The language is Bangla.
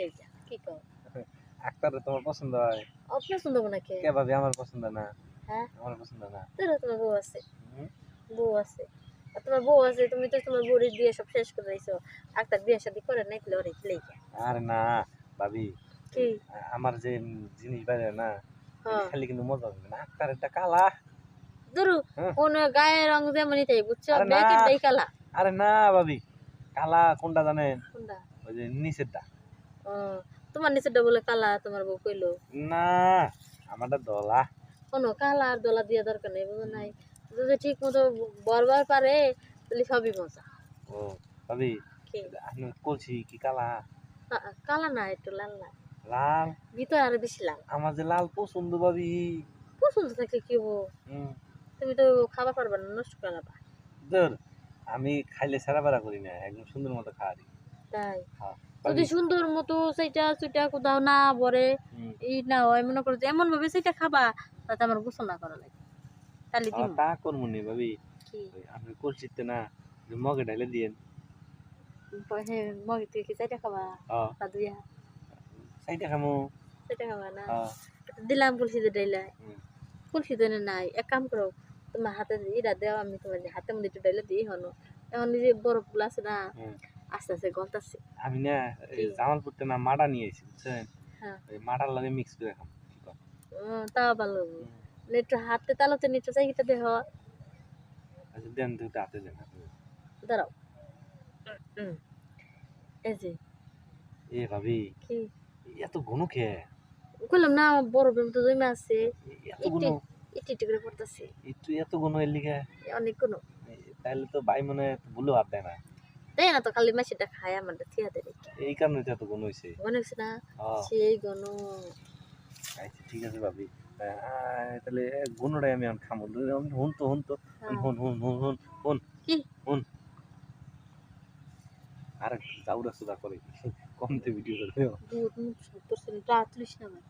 লেগে কি কও আক্তারে তোমার পছন্দ হয়? অপছন্দ মনে কে কে ভাবি আমার পছন্দ না? হ্যাঁ আমার পছন্দ না। তোর তোমার বউ আছে হুম? বউ আছে আর তোমার বউ আছে তুমি তো তোমার বউর বিয়ে সব শেষ করে দিয়েছো আক্তার বিয়ে শাদী করে নাই তাহলে ওরে লেগে আরে না ভাবি, কি আমার যে জিনিস বাইরে না হ্যাঁ খালি কিন্তু মজা হবে না। আক্তারেরটা কালা। ধরু হ্যাঁ। কোন গায়ের রং যেমনই তাই বুঝছো আরে না, ব্যাকের দাই কালা আরে না ভাবি, কালা কোনটা জানেন? কোনটা ওই যে নিচেরটা। ও তোমার নিচেরটা বলে কালা তোমার বউ কইলো না, আমারটা ধলা। কোনো কালা আর দোলা দিয়া দরকার নেই বুঝো নাই যদি ঠিক মতো বরবার পারে তাহলে সবই মজা ও ভাবি, কি আমি কলছি কি কালা? কালা না একটু লাল না লাল। ভিতরে আরো বেশি লাল আমার যে লাল পছন্দ ভাবি। পছন্দ থাকলে কি হবো হুম। তুমি তো খাবার পারবা না নষ্ট করে লাবা ধর, আমি খাইলে সারা বেড়া করি না, একদম সুন্দর মতো খাওয়ারি। তাই হ্যাঁ যদি ভাবি। সুন্দর মতো সেটা সুইটা কোথাও না ভরে হুম। এই না হয় মনে করো যে এমন ভাবে সেটা খাবা তাতে আমার গোসল না করা লাগে তাহলে দিম তা করবো নি ভাবি। কি ওই আপনি কলসিতে না মগে ঢাইলে দিয়েন। হ্যাঁ মগে তুই কি সেটা খাবা হ্যাঁ, তা দুইয়া সেইটা খামো। সেটা খাবা না হ্যাঁ। দিলাম কলসিতে ডাইলা হুম। কলসিতে নাই এক কাম করো তোমার হাতে ইটা দেওয়া আমি তোমার হাতের মধ্যে একটু ডাইলে দিই হনো এখন যে বরফ গুলো আছে না হুম। আস্তে আস্তে গলতাছে আমি না কি জামালপুরতে না মাডা নিয়ে এসেছি বুঝছেন, হ্যাঁ ওই মাডার লাগে মিক্স করে খাম। কি কও? তাও ভালো হুম। একটু হাতে তালাতে নিচে চাইটা দেহ আচ্ছা দেন, দুটো হাতে দেন, হাতে দেন। দাঁড়াও হুম এই যে এ ভাবি, কি এত ঘন খেয়ে, বললাম না বরফ তো জমে আছে এত একটু ঘন, একটু একটু করে পড়তেছে একটু এত ঘন এর লিগে? অনেক কোনো তাহলে তো ভাই মনে হয় ভুলেও হাত দেয় না। তাই না তো খালি মাসিটা খায় আমারটা থিয়া দেয় এই কারণে তো এত ঘন হয়েছে। মনে হচ্ছে না হ্যাঁ। সেই গণ আচ্ছা ঠিক আছে ভাবি, তাহলে গুণটাই আমি এখন খামো। হুন তো, হুন তো, হুন হুন হুন হুন হুন হুন কি হুন। আর যাউরা সুদা করে কমতে ভিডিও করবে। দুধ মুখ সব করছে রাত তুলিস না ভাই